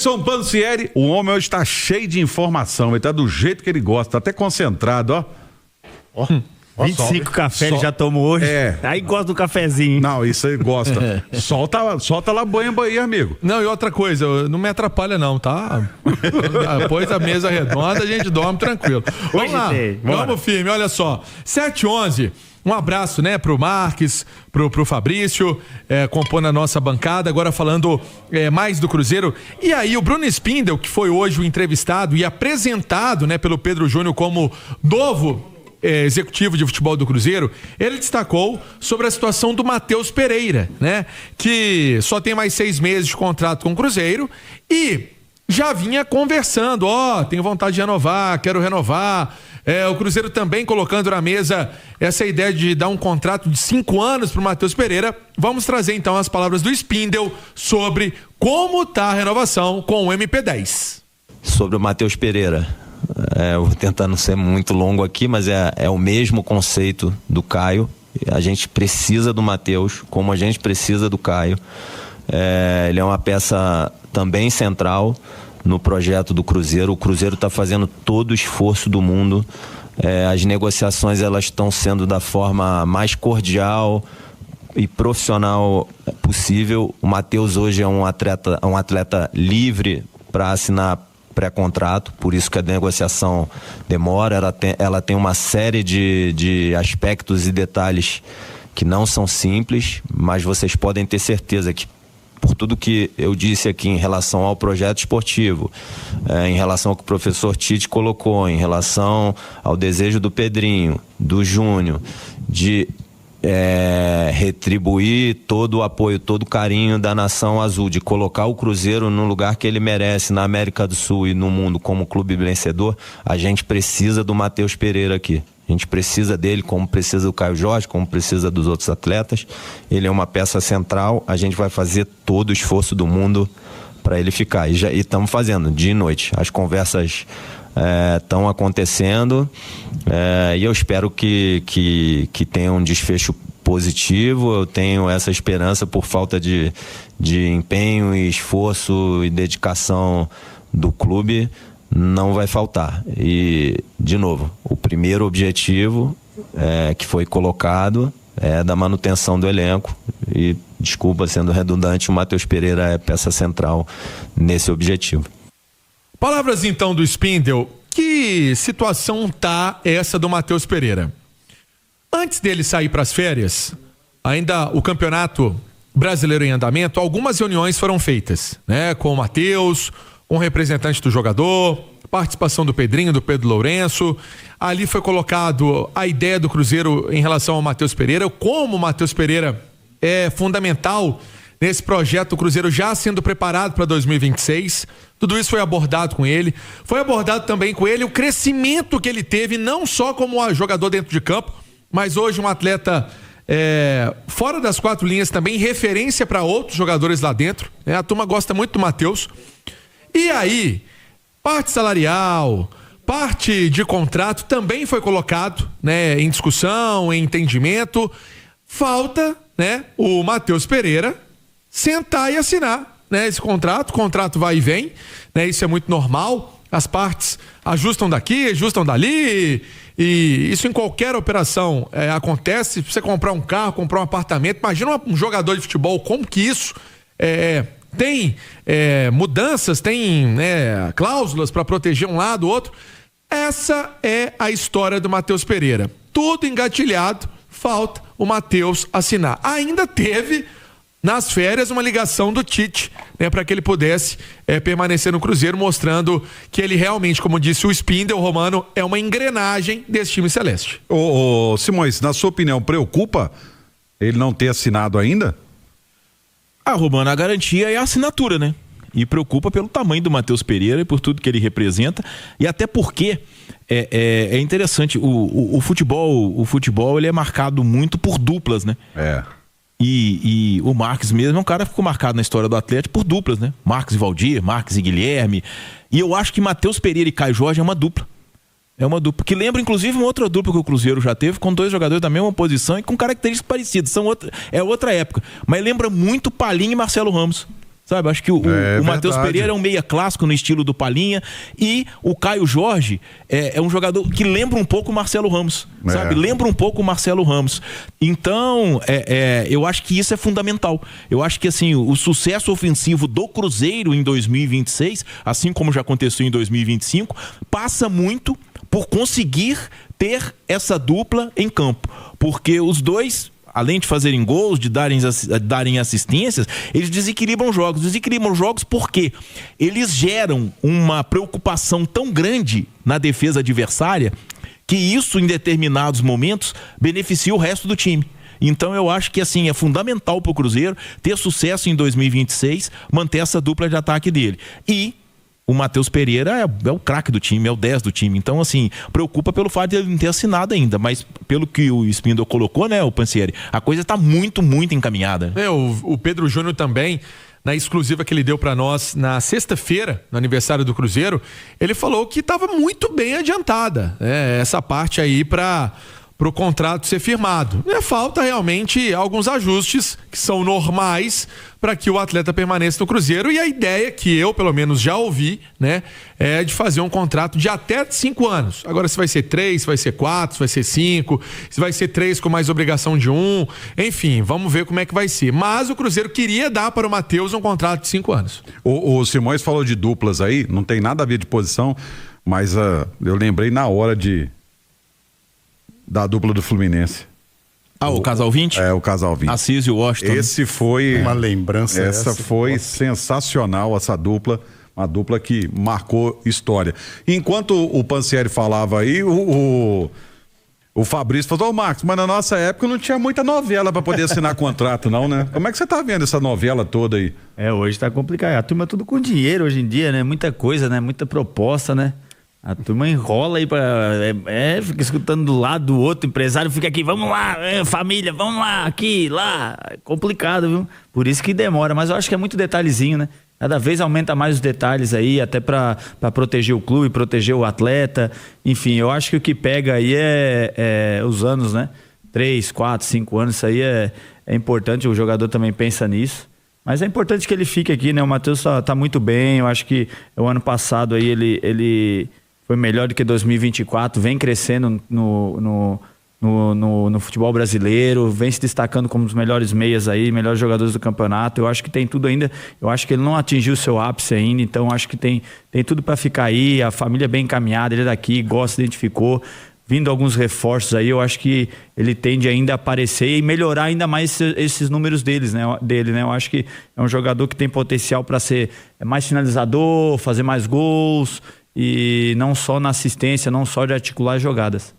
São Pansieri, o homem hoje está cheio de informação, ele está do jeito que ele gosta, tá até concentrado, ó. 25 café ele já tomou hoje. Aí gosta do cafezinho. Não, isso aí gosta. Solta lá banho aí, amigo. Não, e outra coisa, não me atrapalha não, tá? Depois da mesa redonda a gente dorme tranquilo. Vamos lá, vamos firme, olha só. 7h11. Um abraço, né, pro Marques, pro Fabrício, compondo a nossa bancada, agora falando mais do Cruzeiro. E aí, o Bruno Spindel, que foi hoje o entrevistado e apresentado, né, pelo Pedro Júnior como novo executivo de futebol do Cruzeiro, ele destacou sobre a situação do Matheus Pereira, né, que só tem mais 6 meses de contrato com o Cruzeiro e já vinha conversando, tenho vontade de renovar, quero renovar. O Cruzeiro também colocando na mesa essa ideia de dar um contrato de 5 anos para o Matheus Pereira. Vamos trazer então as palavras do Spindel sobre como está a renovação com o MP10. Sobre o Matheus Pereira, eu vou tentar não ser muito longo aqui, mas é o mesmo conceito do Caio. A gente precisa do Matheus, como a gente precisa do Caio. Ele é uma peça também central no projeto do Cruzeiro. O Cruzeiro está fazendo todo o esforço do mundo. As negociações elas estão sendo da forma mais cordial e profissional possível. O Matheus hoje é um atleta livre para assinar pré-contrato, por isso que a negociação demora. Ela tem uma série de aspectos e detalhes que não são simples, mas vocês podem ter certeza que por tudo que eu disse aqui em relação ao projeto esportivo, em relação ao que o professor Tite colocou, em relação ao desejo do Pedrinho, do Júnior, de retribuir todo o apoio, todo o carinho da nação azul, de colocar o Cruzeiro no lugar que ele merece na América do Sul e no mundo como clube vencedor, a gente precisa do Matheus Pereira aqui. A gente precisa dele, como precisa do Caio Jorge, como precisa dos outros atletas. Ele é uma peça central, a gente vai fazer todo o esforço do mundo para ele ficar. E estamos fazendo, dia e noite. As conversas estão acontecendo e eu espero que tenha um desfecho positivo. Eu tenho essa esperança por falta de empenho e esforço e dedicação do clube. Não vai faltar. E, de novo, o primeiro objetivo que foi colocado é da manutenção do elenco. E, desculpa sendo redundante, o Matheus Pereira é peça central nesse objetivo. Palavras então do Spindel. Que situação tá essa do Matheus Pereira? Antes dele sair para as férias, ainda o Campeonato Brasileiro em andamento, algumas reuniões foram feitas, né, com o Matheus, um representante do jogador, participação do Pedrinho, do Pedro Lourenço. Ali foi colocado a ideia do Cruzeiro em relação ao Matheus Pereira, como o Matheus Pereira é fundamental nesse projeto do Cruzeiro já sendo preparado para 2026. Tudo isso foi abordado com ele. Foi abordado também com ele o crescimento que ele teve, não só como jogador dentro de campo, mas hoje um atleta fora das 4 linhas também, referência para outros jogadores lá dentro. A turma gosta muito do Matheus. E aí, parte salarial, parte de contrato também foi colocado, né, em discussão, em entendimento. Falta, né, o Matheus Pereira sentar e assinar, né, esse contrato. O contrato vai e vem, né, isso é muito normal. As partes ajustam daqui, ajustam dali, e isso em qualquer operação acontece. Se você comprar um carro, comprar um apartamento, imagina um jogador de futebol, como que isso tem mudanças, tem cláusulas para proteger um lado, o outro. Essa é a história do Matheus Pereira. Tudo engatilhado, falta o Matheus assinar. Ainda teve, nas férias, uma ligação do Tite, né, para que ele pudesse permanecer no Cruzeiro, mostrando que ele realmente, como disse o Spindel, Romano, é uma engrenagem desse time celeste. Ô Simões, na sua opinião, preocupa ele não ter assinado ainda? Romano, a garantia é a assinatura, né? E preocupa pelo tamanho do Matheus Pereira e por tudo que ele representa, e até porque é interessante, o futebol ele é marcado muito por duplas, né? E o Marques mesmo é um cara que ficou marcado na história do Atlético por duplas, né? Marques e Valdir, Marques e Guilherme, e eu acho que Matheus Pereira e Caio Jorge é uma dupla. É uma dupla que lembra, inclusive, uma outra dupla que o Cruzeiro já teve, com 2 jogadores da mesma posição e com características parecidas. É outra época. Mas lembra muito Palinho e Marcelo Ramos. Sabe, acho que o Matheus Pereira é um meia clássico no estilo do Palhinha, e o Caio Jorge é um jogador que lembra um pouco o Marcelo Ramos, sabe? Lembra um pouco o Marcelo Ramos. Então, eu acho que isso é fundamental. Eu acho que, assim, o sucesso ofensivo do Cruzeiro em 2026, assim como já aconteceu em 2025, passa muito por conseguir ter essa dupla em campo. Porque os dois, além de fazerem gols, de darem assistências, eles desequilibram jogos. Desequilibram jogos porque eles geram uma preocupação tão grande na defesa adversária que isso, em determinados momentos, beneficia o resto do time. Então eu acho que, assim, é fundamental para o Cruzeiro ter sucesso em 2026, manter essa dupla de ataque dele. E o Matheus Pereira é o craque do time, é o 10 do time. Então, assim, preocupa pelo fato de ele não ter assinado ainda. Mas pelo que o Spindle colocou, né, o Pansieri, a coisa está muito, muito encaminhada. O Pedro Júnior também, na exclusiva que ele deu para nós na sexta-feira, no aniversário do Cruzeiro, ele falou que estava muito bem adiantada, essa parte aí para o contrato ser firmado. Falta realmente alguns ajustes que são normais para que o atleta permaneça no Cruzeiro, e a ideia que eu, pelo menos, já ouvi, né, é de fazer um contrato de até 5 anos. Agora, se vai ser 3, se vai ser 4, se vai ser 5, se vai ser 3 com mais obrigação de 1, enfim, vamos ver como é que vai ser. Mas o Cruzeiro queria dar para o Matheus um contrato de 5 anos. O Simões falou de duplas aí, não tem nada a ver de posição, mas eu lembrei na hora da dupla do Fluminense. O Casal 20? O Casal 20. Assis e Washington. Esse foi uma lembrança. Essa foi sensacional, essa dupla, uma dupla que marcou história. Enquanto o Pansieri falava aí, o Fabrício falou: Marcos, mas na nossa época não tinha muita novela para poder assinar contrato, não, né? Como é que você tá vendo essa novela toda aí? Hoje tá complicado. A turma tudo com dinheiro hoje em dia, né? Muita coisa, né? Muita proposta, né? A turma enrola aí fica escutando do lado do outro, empresário fica aqui, vamos lá, família, vamos lá, aqui, lá. É complicado, viu? Por isso que demora, mas eu acho que é muito detalhezinho, né? Cada vez aumenta mais os detalhes aí, até para proteger o clube, proteger o atleta. Enfim, eu acho que o que pega aí é os anos, né? 3, 4, 5 anos, isso aí é importante, o jogador também pensa nisso. Mas é importante que ele fique aqui, né? O Matheus tá muito bem, eu acho que o ano passado aí ele foi melhor do que 2024, vem crescendo no futebol brasileiro, vem se destacando como um dos melhores meias aí, melhores jogadores do campeonato. Eu acho que tem tudo ainda, eu acho que ele não atingiu o seu ápice ainda, então acho que tem tudo para ficar aí, a família é bem encaminhada, ele é daqui, gosta, identificou, vindo alguns reforços aí, eu acho que ele tende ainda a aparecer e melhorar ainda mais esses números dele, né? Eu acho que é um jogador que tem potencial para ser mais finalizador, fazer mais gols, e não só na assistência, não só de articular jogadas.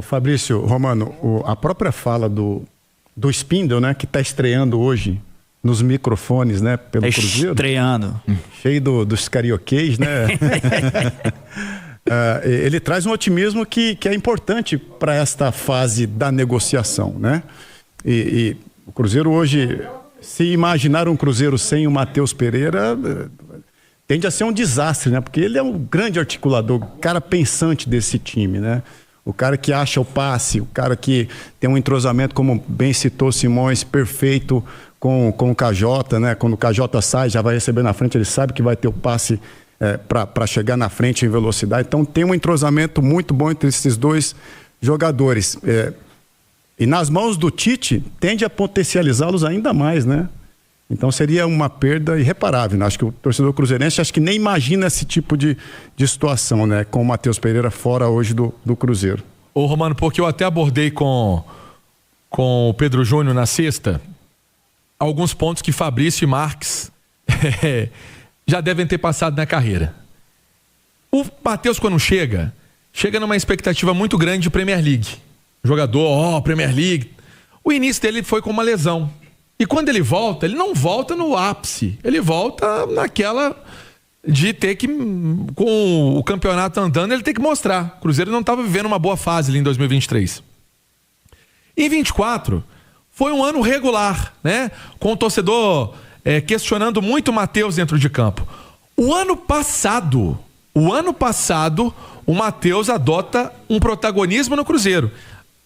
Fabrício, Romano, a própria fala do Spindle, né, que está estreando hoje nos microfones, né, pelo Cruzeiro. Estreando. Cheio dos carioquês, né? Ele traz um otimismo que é importante para esta fase da negociação, né? E o Cruzeiro hoje, se imaginar um Cruzeiro sem o Matheus Pereira, tende a ser um desastre, né? Porque ele é um grande articulador, o cara pensante desse time, né? O cara que acha o passe, o cara que tem um entrosamento, como bem citou Simões, perfeito com o KJ, né? Quando o KJ sai, já vai receber na frente, ele sabe que vai ter o passe para chegar na frente em velocidade. Então tem um entrosamento muito bom entre esses dois jogadores. E nas mãos do Tite, tende a potencializá-los ainda mais, né? Então seria uma perda irreparável, né? Acho que o torcedor cruzeirense nem imagina esse tipo de situação, né? Com o Matheus Pereira fora hoje do Cruzeiro. Ô Romano, porque eu até abordei com o Pedro Júnior na sexta alguns pontos que Fabrício e Marques já devem ter passado na carreira. O Matheus, quando chega numa expectativa muito grande de Premier League. Jogador, Premier League. O início dele foi com uma lesão. E quando ele volta, ele não volta no ápice. Ele volta naquela de ter que, com o campeonato andando, ele tem que mostrar. O Cruzeiro não estava vivendo uma boa fase ali em 2023. Em 24, foi um ano regular, né? Com o torcedor questionando muito o Matheus dentro de campo. O ano passado, o Matheus adota um protagonismo no Cruzeiro.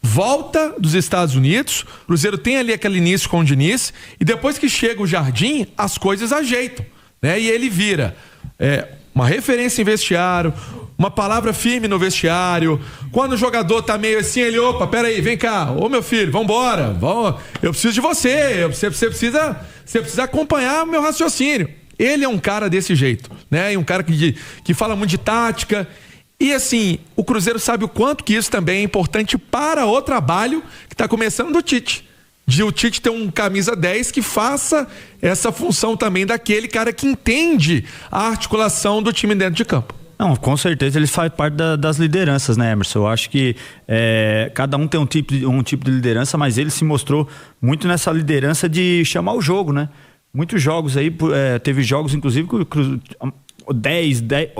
volta dos Estados Unidos, o Cruzeiro tem ali aquele início com o Diniz, e depois que chega o Jardim, as coisas ajeitam, né? E ele vira uma referência em vestiário, uma palavra firme no vestiário. Quando o jogador tá meio assim, ele, opa, peraí, vem cá, ô meu filho, vambora, eu preciso de você, você precisa acompanhar o meu raciocínio. Ele é um cara desse jeito, né? E um cara que fala muito de tática. E assim, o Cruzeiro sabe o quanto que isso também é importante para o trabalho que está começando do Tite. De o Tite ter um camisa 10 que faça essa função também daquele cara que entende a articulação do time dentro de campo. Não, com certeza ele faz parte das lideranças, né, Emerson? Eu acho que cada um tem um tipo de liderança, mas ele se mostrou muito nessa liderança de chamar o jogo, né? Muitos jogos aí, teve jogos inclusive que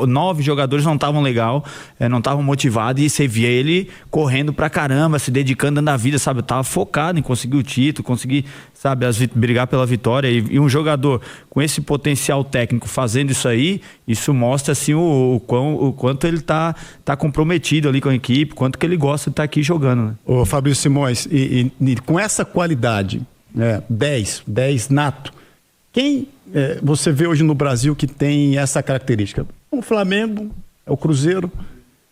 9 jogadores não estavam legal, não estavam motivados, e você via ele correndo pra caramba, se dedicando, dando a vida, sabe? Eu tava focado em conseguir o título, conseguir, sabe, brigar pela vitória, e um jogador com esse potencial técnico fazendo isso aí, isso mostra assim o quanto ele tá comprometido ali com a equipe, quanto que ele gosta de estar aqui jogando, né? Ô Fabrício Simões, e com essa qualidade, 10 nato, quem você vê hoje no Brasil que tem essa característica? O Flamengo, o Cruzeiro.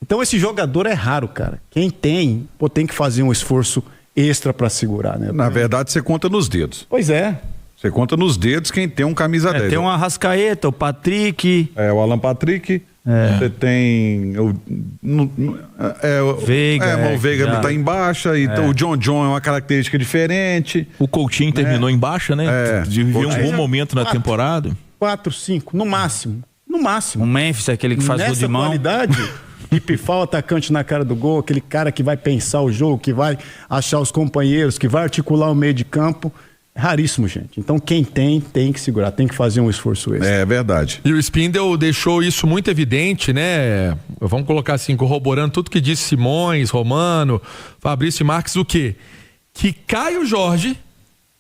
Então esse jogador é raro, cara. Quem tem que fazer um esforço extra para segurar, né? Na verdade, você conta nos dedos. Pois é. Você conta nos dedos quem tem um camisa 10. Tem o Arrascaeta, o Patrick. O Alan Patrick. Você tem o Veiga. O Veiga está em baixa, então o John é uma característica diferente. O Coutinho terminou em baixa, né? Viveu um bom momento na temporada. 4, 5, no máximo. O Memphis é aquele que faz gol de mão. Nessa qualidade, que pifar o atacante na cara do gol, aquele cara que vai pensar o jogo, que vai achar os companheiros, que vai articular o meio de campo. Raríssimo, gente. Então quem tem que segurar, tem que fazer um esforço extra. É verdade. E o Spindle deixou isso muito evidente, né? Vamos colocar assim, corroborando tudo que disse Simões, Romano, Fabrício e Marques, o quê? Que Caio Jorge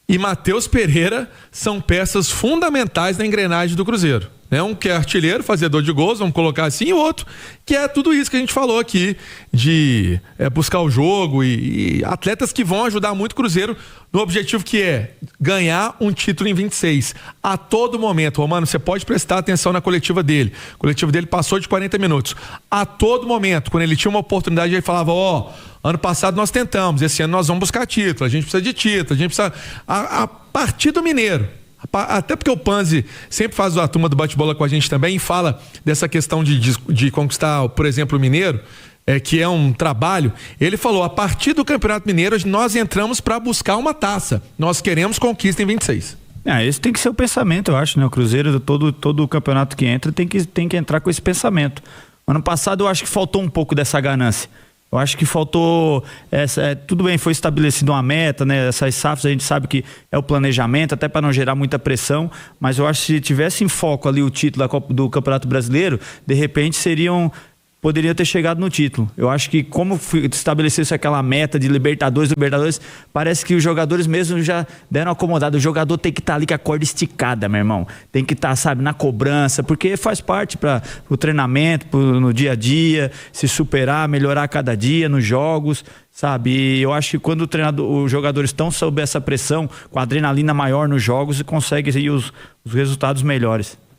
e Matheus Pereira são peças fundamentais na engrenagem do Cruzeiro. Um que é artilheiro, fazedor de gols, vamos colocar assim, e o outro que é tudo isso que a gente falou aqui, de buscar o jogo e atletas que vão ajudar muito o Cruzeiro no objetivo que é ganhar um título em 26. A todo momento, Romano, você pode prestar atenção na coletiva dele. A coletiva dele passou de 40 minutos. A todo momento, quando ele tinha uma oportunidade, ele falava, ano passado nós tentamos, esse ano nós vamos buscar título, a gente precisa de título, a gente precisa... A partir do Mineiro, até porque o Panzi sempre faz a turma do bate-bola com a gente também e fala dessa questão de conquistar, por exemplo, o Mineiro, que é um trabalho. Ele falou, a partir do Campeonato Mineiro nós entramos para buscar uma taça, nós queremos conquista em 26. Esse tem que ser o pensamento, eu acho, né? O Cruzeiro, todo o campeonato que entra tem que entrar com esse pensamento. Ano passado eu acho que faltou um pouco dessa ganância. Eu acho que faltou tudo bem, foi estabelecida uma meta, né? Essas SAFs a gente sabe que é o planejamento, até para não gerar muita pressão, mas eu acho que se tivesse em foco ali o título do Campeonato Brasileiro, de repente poderia ter chegado no título. Eu acho que como estabelecesse aquela meta de Libertadores, parece que os jogadores mesmo já deram acomodado. O jogador tem que estar ali com a corda esticada, meu irmão. Tem que estar, sabe, na cobrança, porque faz parte para o treinamento, no dia a dia, se superar, melhorar a cada dia nos jogos, sabe? E eu acho que quando os jogadores estão sob essa pressão, com a adrenalina maior nos jogos, conseguem aí os resultados melhores.